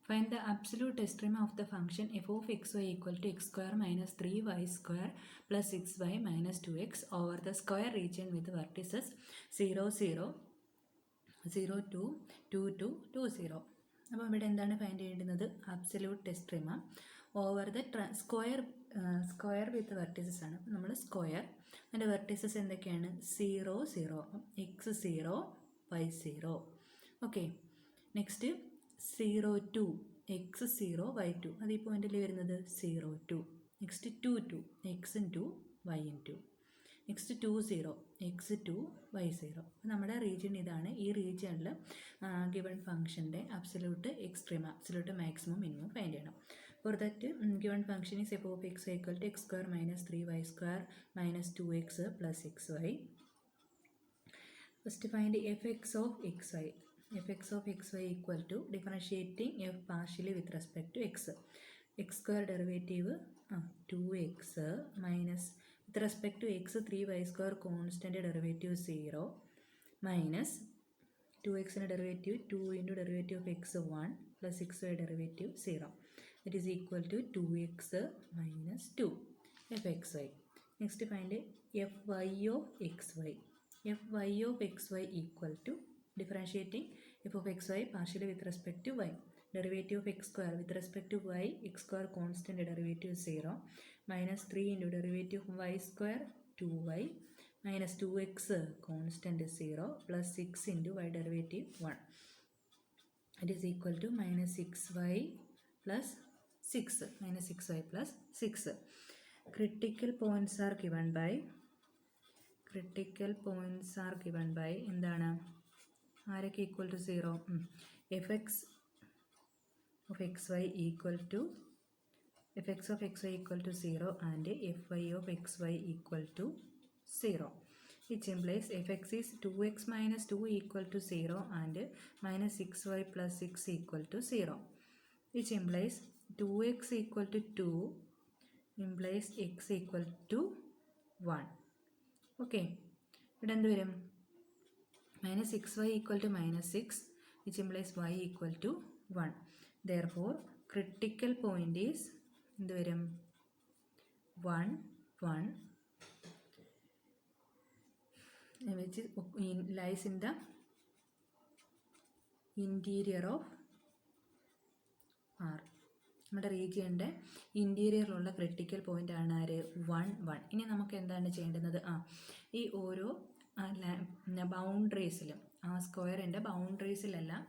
Find the absolute extrema of the function f of xy equal to x square minus 3y square plus 6y minus 2x over the square region with vertices 0, 0, 0, 2, 2, 2, 2, 0. അപ്പോൾ ഇവിടെ എന്താണ് find ചെയ്യേണ്ടുന്നത്? Absolute extrema over the square with vertices ആണ്. നമ്മൾ square അതിൻ്റെ vertices എന്തൊക്കെയാണ്? 0, 0, x 0, y 0. Okay, next 0, 2, x 0, y 2. അത് ഈ പോയിന്റിൽ വരുന്നത് 0, 2. Next 2, 2, x 2, y 2. Next 2, 0, x 2, y 0. നമ്മുടെ റീജിയൻ ഇതാണ്. ഈ റീജിയനിൽ ഗിവൺ ഫംഗ്ഷൻ്റെ absolute extreme, absolute maximum minimum find ചെയ്യണം. For that given function is f of x equal to x square minus 3y square minus 2x plus 6y. First find f x of x y. fx of xy equal to differentiating f partially with respect to x. x square derivative 2x minus with respect to x 3y square constant derivative 0 minus 2x derivative 2 into derivative of x 1 plus 6y derivative 0. That is equal to 2x minus 2 fxy. Next find fy of xy. fy of xy equal to differentiating f of xy partially with respect to y. Derivative of x square with respect to y, x square constant derivative 0 minus 3 into derivative of y square 2y minus 2x constant 0 plus 6 into y derivative 1. It is equal to minus 6y plus 6. Minus 6y plus 6. Critical points are given by എന്താണ്? ആരൊക്കെ equal to 0? F x of x y equal to 0 and f y of x y equal to 0. Which implies fx is 2x minus 2 equal to 0 and minus 6y plus 6 equal to 0. Which implies 2x equal to 2 implies x equal to 1. Okay, ഇവിടെ എന്ത് വരും? minus 6y equal to minus 6, which implies y equal to 1. Therefore, critical point is എന്ത് വരും? 1, 1, which lies in the interior of R. നമ്മുടെ റീജിയൻ്റെ ഇൻറ്റീരിയറിലുള്ള critical point ആണ് ആര്? 1, 1. ഇനി നമുക്ക് എന്താണ് ചെയ്യേണ്ടുന്നത്? ഈ ഓരോ ബൗണ്ടറീസിലും സ്ക്വയറിൻ്റെ ബൗണ്ടറീസിലെല്ലാം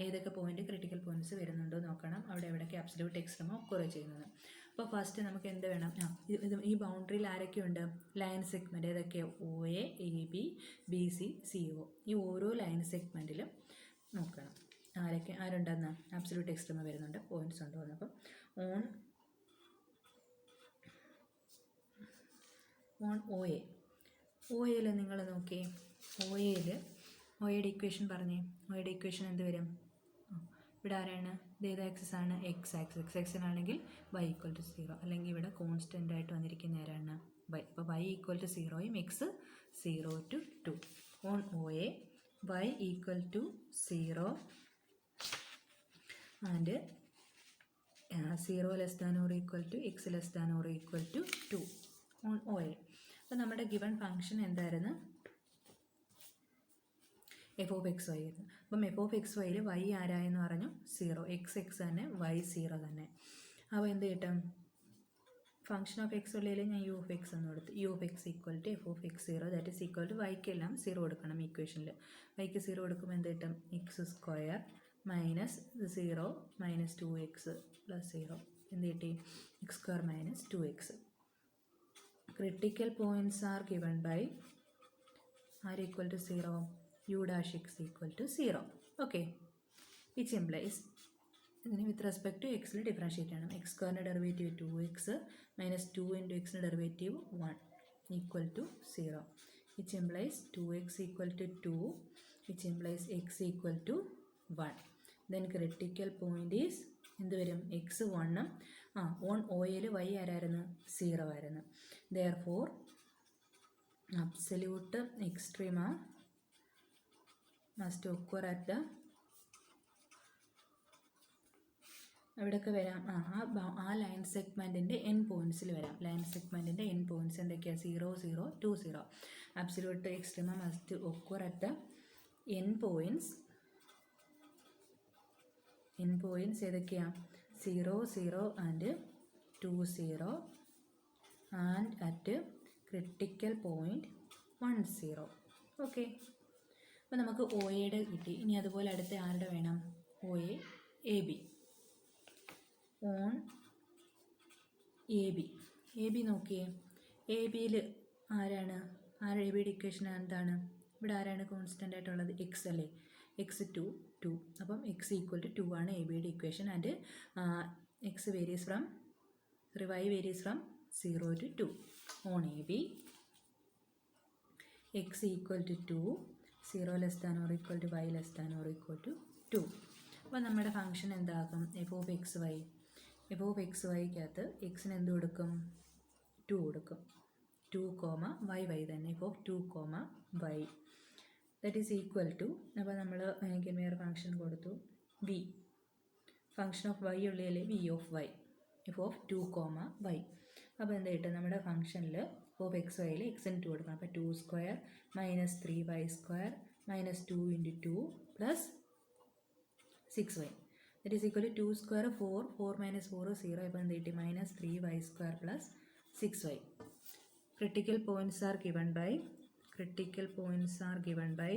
ഏതൊക്കെ പോയിൻ്റ് ക്രിട്ടിക്കൽ പോയിൻറ്റ്സ് വരുന്നുണ്ടോ നോക്കണം. അവിടെ എവിടെയൊക്കെ അബ്സല്യൂട്ട് എക്സ്ട്രീമ ഒക്കോറ് ചെയ്യുന്നത്. അപ്പോൾ ഫസ്റ്റ് നമുക്ക് എന്ത് വേണം? ഈ ബൗണ്ടറിയിൽ ആരൊക്കെയുണ്ട്? ലൈൻ സെഗ്മെൻറ്റ് ഏതൊക്കെ? OA, AB, BC, CO. ഈ ഓരോ ലൈൻ സെഗ്മെൻറ്റിലും നോക്കണം ആരുണ്ടെന്ന് അബ്സല്യൂട്ട് എക്സ്ട്രീമ വരുന്നുണ്ട്, പോയിൻറ്റ്സ് ഉണ്ടോ എന്ന്. അപ്പം ഓൺ OA നിങ്ങൾ നോക്കി. OAയുടെ ഇക്വേഷൻ പറഞ്ഞേ. OAയുടെ ഇക്വേഷൻ എന്ത് വരും? ഇവിടെ ആരാണ്? ഏത് ആക്സിസ് ആണ്? X axis. എക്സ് ആക്സിസിനാണെങ്കിൽ y ഈക്വൽ ടു 0, അല്ലെങ്കിൽ ഇവിടെ കോൺസ്റ്റൻ്റ് ആയിട്ട് വന്നിരിക്കുന്ന ആരാണ്? y. അപ്പോൾ y ഈക്വൽ ടു 0യും x 0 to 2. On OA y equal to 0 and 0 less than or equal to x less than or equal to 2 on OA. അപ്പോൾ നമ്മുടെ ഗിവൺ ഫംഗ്ഷൻ എന്തായിരുന്നു? എഫ് ഓഫ് എക്സ് വൈ ആയിരുന്നു. അപ്പം f of x വൈയിൽ y ആരായെന്ന് പറഞ്ഞു? 0. X തന്നെ, Y 0 തന്നെ. അപ്പോൾ എന്ത് കിട്ടും? ഫംഗ്ഷൻ ഓഫ് എക്സ് ഉള്ളിൽ ഞാൻ യു ഓഫ് എക്സ് എന്ന് കൊടുത്തു. U of x equal to f of x 0 that is equal to വൈക്കെല്ലാം 0 കൊടുക്കണം ഇക്വേഷനിൽ. വൈക്ക് 0 കൊടുക്കുമ്പോൾ എന്ത് കിട്ടും? X square minus 0 minus 2x plus 0. എന്ത് കിട്ടി? X square minus 2x. Critical points are given by r equal to 0, u dash x equal to 0. Okay, which implies with respect to x differentiate ചെയ്യണം. x square derivative 2x minus 2 into x derivative 1 equal to 0, which implies 2x equal to 2, which implies x equal to 1. Then critical point is എന്ത് വരും? X 1 on OAയിൽ y ആരായിരുന്നു? 0 ആയിരുന്നു. Therefore, absolute extrema must occur at the എവിടെയൊക്കെ വരാം? ആ line സെഗ്മെൻറ്റിൻ്റെ N പോയിൻറ്റ്സിൽ വരാം. Line സെഗ്മെൻറ്റിൻ്റെ N points എന്തൊക്കെയാണ്? 0, 0, 2, 0. Absolute extrema must occur at an points. N points ഏതൊക്കെയാണ്? 0, 0 and 2, 0 and at critical point 1, 0. Okay, അപ്പോൾ നമുക്ക് ഒ എയുടെ കിട്ടി. ഇനി അതുപോലെ അടുത്ത ആരുടെ വേണം? O A B. On a B നോക്കിയേ. എ ബിയിൽ ആരാണ്? എ ബിയുടെ ഇക്വേഷൻ എന്താണ്? ഇവിടെ ആരാണ് കോൺസ്റ്റൻ്റ് ആയിട്ടുള്ളത്? എക്സ് അല്ലേ? എക്സ് 2, 2. അപ്പം എക്സ് ഈക്വൽ ടു 2 ആണ് എ ബിയുടെ equation. And x varies from y varies from 0 to 2. On a b x equal to 2, 0 less than or equal to y less than or equal to 2. അപ്പോൾ നമ്മുടെ function എന്താകും? F of x y. F of എക്സ് വൈക്കകത്ത് എക്സിന് എന്ത് കൊടുക്കും? 2 കൊടുക്കും. 2, y തന്നെ. F of 2, y that is equal to. അപ്പോൾ നമ്മൾ വേറെ ഫംഗ്ഷൻ കൊടുത്തു വി. ഫംഗ്ഷൻ ഓഫ് വൈ ഉള്ളിൽ v of y. F of 2, y. അപ്പോൾ എന്താ കിട്ടും? നമ്മുടെ ഫംഗ്ഷനിൽ എഫ് ഓഫ് എക്സ് വൈയിൽ എക്സിന് 2 കൊടുക്കണം. അപ്പോൾ 2 square minus 3y square minus 2 into 2 plus 6y. That is equal to 2 square 4, 4 minus 4 0. അപ്പോൾ എന്ത് കിട്ടി? Minus 3y square plus 6y. Critical points are given by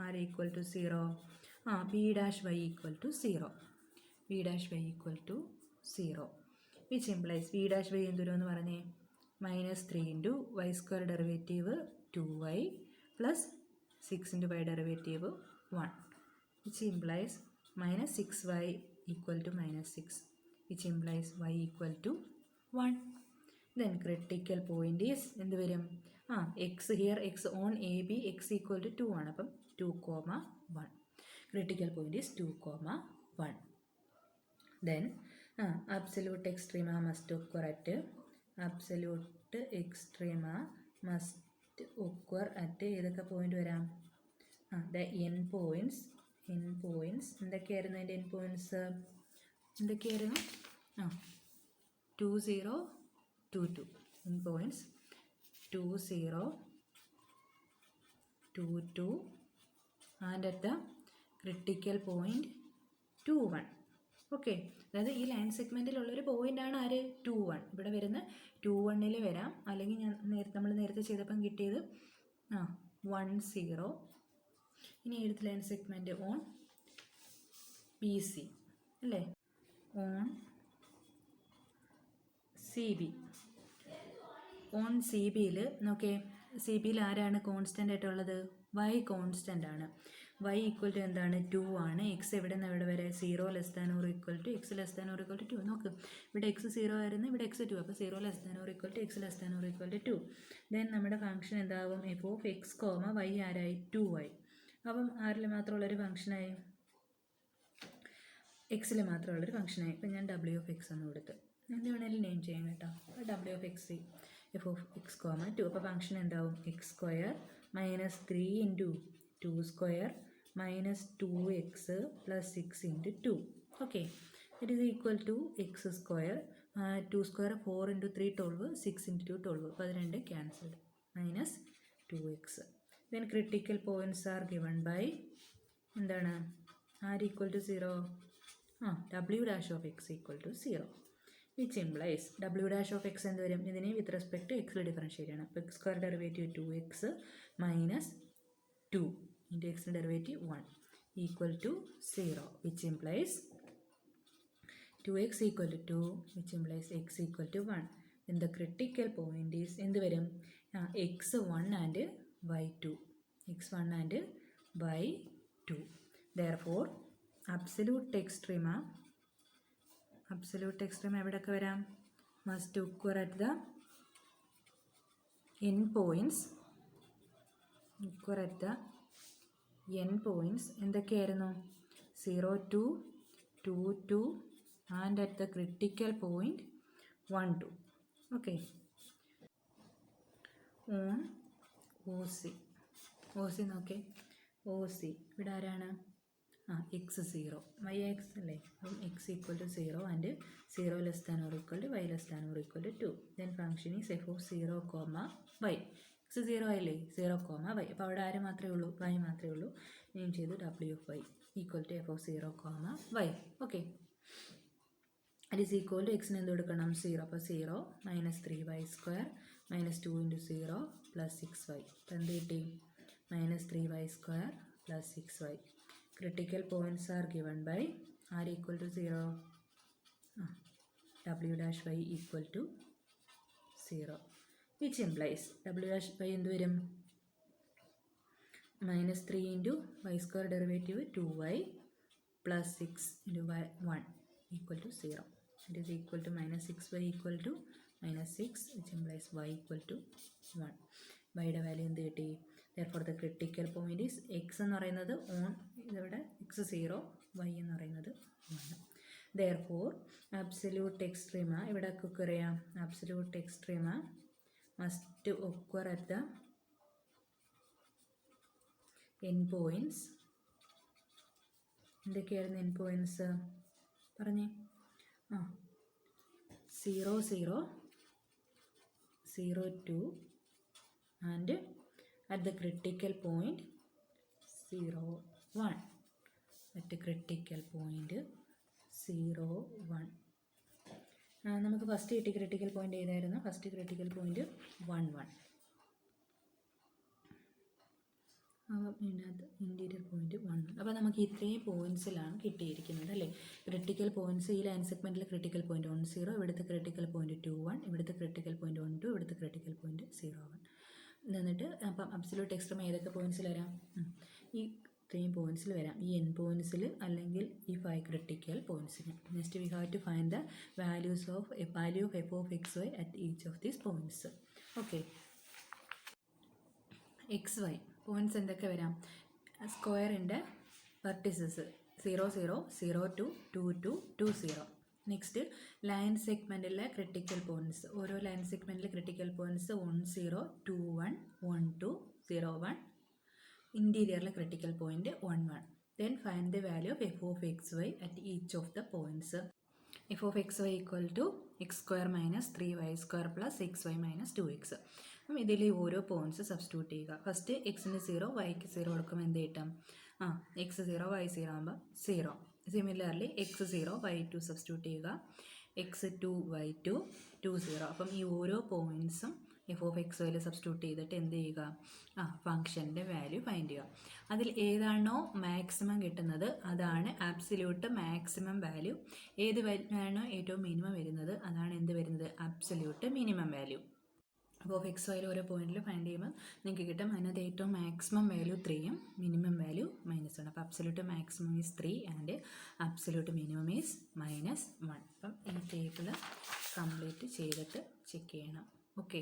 r equal to 0. B dash y equal to 0. B dash y equal to 0 which implies b dash y എന്തുവരുമെന്ന് പറഞ്ഞേ? Minus 3 into y square derivative 2y plus 6 into y derivative 1 which implies minus 6y equal to minus 6 which implies y equal to 1. Then critical point is എന്ത് വരും? x here x on AB x equal to 2 ആണ്. അപ്പം 2, 1. Critical point is 2, 1. Then absolute extrema must occur at ഏതൊക്കെ point വരാം? the n points. എന്തൊക്കെയായിരുന്നു അതിൻ്റെ N points? എന്തൊക്കെയായിരുന്നു? 2, 0, 2, 2. N points 2, 0, 2, 2 and at the critical point 2, 1. Okay, അതായത് ഈ line സെഗ്മെൻറ്റിലുള്ളൊരു പോയിൻ്റാണ് ആര്? 2, 1. ഇവിടെ വരുന്ന 2, 1 വരാം. അല്ലെങ്കിൽ നമ്മൾ നേരത്തെ ചെയ്തപ്പം കിട്ടിയത് 1, 0. ഇനി ഏത് line segment? On b c അല്ലേ? On c b. On c ബിയിൽ നോക്കേ, സി ബിയിൽ ആരാണ് കോൺസ്റ്റൻ്റ് ആയിട്ടുള്ളത്? വൈ കോൺസ്റ്റൻ്റ് ആണ്. വൈ ഈക്വൽ ടു എന്താണ്? 2 ആണ്. എക്സ് എവിടെ നിന്ന് എവിടെ വരെ? 0 less than or equal to x less than or equal to 2. നോക്ക്, ഇവിടെ എക്സ് 0 ആയിരുന്നു, ഇവിടെ എക്സ് 2. അപ്പോൾ 0 less than or equal to x less than or equal to 2. Then നമ്മുടെ ഫംഗ്ഷൻ എന്താകും? എഫ് ഓഫ് എക്സ് വൈ ആരായി? 2y. അപ്പം ആരിൽ മാത്രമുള്ളൊരു ഫംഗ്ഷനായി? എക്സിൽ മാത്രമുള്ളൊരു ഫംഗ്ഷനായി. ഇപ്പം ഞാൻ ഡബ്ല്യു ഓഫ് എക്സ് എന്ന് കൊടുത്ത് എന്ത് വേണമെങ്കിലും നെയിം ചെയ്യാം കേട്ടോ. ഡബ്ല്യു of x f of x 2. അപ്പോൾ ഫംഗ്ഷൻ എന്താവും? X square minus 3 into 2 square minus 2x plus 6 into 2. Okay, it is equal to x square 2 square 4 into 3 12, 6 into 2 12. അപ്പോൾ അത് രണ്ട് cancelled. Minus 2x. then critical points are given by എന്താണ്? r equal to 0. w dash of x equal to 0 which implies w dash of x എന്ത് വരും? ഇതിനെ with respect to എക്സിൽ differentiate ചെയ്യണം. അപ്പോൾ x square derivative 2x minus 2 into എക്സിൻ്റെ derivative 1 equal to 0 which implies 2x equal to 2 which implies x equal to 1. then the critical point is എന്ത് വരും? x1 and y2. x1 and y2. therefore absolute extrema എവിടെയൊക്കെ വരാം? must occur at the n points. എന്തൊക്കെയായിരുന്നു? 0, 2, 2, 2 and at the critical point 1, 2. okay. on OC നോക്കേ, OC ഇവിടെ ആരാണ്? X 0 Y x അല്ലേ, അപ്പം x equal to 0 and 0 less than or equal to y less than or equal to 2. Then function is f of 0 comma y. X 0 ആയില്ലേ, 0 comma Y. അപ്പോൾ അവിടെ ആര് മാത്രമേ ഉള്ളൂ, വൈ മാത്രമേ ഉള്ളൂ. നെയിം ചെയ്തു ഡബ്ല്യു of y equal to f of 0 comma y. Okay, അത് ഈസ് ഈക്വൽ ടു എക്സിന് എന്ത് കൊടുക്കണം, 0. അപ്പോൾ 0 minus 3y² minus 2 into 0 plus 6y. അപ്പോൾ എന്ത് കിട്ടി, minus 3y² plus 6y. Critical points are given by r equal to 0, w dash y equal to 0, which implies w dash y എന്ത് വരും, minus 3 into y² derivative 2y plus 6 into 1 equal to 0. It is equal to minus 6y equal to minus 6, which implies y equal to 1. വൈയുടെ value എന്ത് കിട്ടി, therefore the critical point is x എന്ന് പറയുന്നത് on, ഇതിവിടെ x 0, y എന്ന് പറയുന്നത് 1. therefore absolute extrema ഇവിടെ ഒക്കെ അറിയാം, absolute extrema must occur at the end points. എന്തൊക്കെയായിരുന്നു end points പറഞ്ഞേ, 0 0 0 2 and at the critical point 0 1. at the critical point 0 1. നമുക്ക് ഫസ്റ്റ് കിട്ടിയ ക്രിട്ടിക്കൽ പോയിന്റ് ഏതായിരുന്നു, ഫസ്റ്റ് ക്രിട്ടിക്കൽ പോയിന്റ് 1 1. ഇതിനകത്ത് ഇൻറ്റീരിയർ പോയിന്റ് 1 1. അപ്പോൾ നമുക്ക് ഇത്രയും പോയിന്റ്സിലാണ് കിട്ടിയിരിക്കുന്നത് അല്ലേ. ക്രിട്ടിക്കൽ പോയിന്റ്സ് ഈ ലൈൻ സെഗ്മെൻറ്റിൽ ക്രിട്ടിക്കൽ പോയിന്റ് 1 0, ഇവിടുത്തെ ക്രിട്ടിക്കൽ പോയിന്റ് 2 1, ഇവിടുത്തെ ക്രിട്ടിക്കൽ പോയിന്റ് 1 2, ഇവിടുത്തെ ക്രിട്ടിക്കൽ പോയിന്റ് 0 1. എന്നിട്ട് അപ്പം അബ്സല്യൂട്ട് എക്സ്ട്രീമ ഏതൊക്കെ പോയിന്റ്സിൽ വരാം, ഈ ഇത്രയും പോയിന്റ്സിൽ വരാം, ഈ എൻ പോയിന്റ്സിൽ അല്ലെങ്കിൽ ഈ 5 ക്രിട്ടിക്കൽ പോയിന്റ്സിന്. Next we have to find the value of f of x y at each of these points. Okay, x y points എന്തൊക്കെ വരാം, സ്ക്വയറിൻ്റെ വെർട്ടിസസ് 0 0 0 2 2 2 2 0. നെക്സ്റ്റ് ലൈൻ സെഗ്മെൻറ്റിലെ ക്രിട്ടിക്കൽ പോയിന്റ്സ്, ഓരോ ലൈൻ സെഗ്മെൻറ്റിലെ ക്രിട്ടിക്കൽ പോയിന്റ്സ് 1 0 2 1 1 2 0 1. ഇൻറ്റീരിയറിലെ critical point 1 1. Then find the value of f of x y at each of the points. F of x y equal to x² minus 3y² plus 6y minus 2x. അപ്പം ഇതിൽ ഓരോ points substitute ചെയ്യുക. First എക്സിന് 0 വൈക്ക് 0 കൊടുക്കുമ്പോൾ എന്ത് കിട്ടും, x 0 y 0 ആകുമ്പോൾ 0. സിമിലർലി x 0 y 2 സബ്സ്റ്റിറ്റ്യൂട്ട് ചെയ്യുക, x 2 y 2 2 0. അപ്പം ഈ ഓരോ പോയിന്റ്സും എഫ് ഓഫ് എക്സ് വൈയിൽ സബ്സ്റ്റിറ്റ്യൂട്ട് ചെയ്തിട്ട് എന്ത് ചെയ്യുക, ഫംഗ്ഷൻ്റെ വാല്യൂ ഫൈൻഡ് ചെയ്യുക. അതിൽ ഏതാണോ മാക്സിമം കിട്ടുന്നത് അതാണ് ആബ്സല്യൂട്ട് മാക്സിമം വാല്യൂ. ഏത് വാല്യൂയാണോ ഏറ്റവും മിനിമം വരുന്നത് അതാണ് എന്ത് വരുന്നത്, ആബ്സല്യൂട്ട് മിനിമം വാല്യൂ. അപ്പോൾ ഓഫ് എക്സ് വൈയിൽ ഓരോ പോയിന്റിൽ ഫൈൻഡ് ചെയ്യുമ്പോൾ നിങ്ങൾക്ക് കിട്ടും, അതിനകത്ത് ഏറ്റവും മാക്സിമം വാല്യൂ 3യും മിനിമം വാല്യൂ -1. അപ്പോൾ absolute maximum is 3 and absolute minimum is -1. അപ്പം ഈ ടേബിൾ കംപ്ലീറ്റ് ചെയ്തിട്ട് ചെക്ക് ചെയ്യണം. ഓക്കെ.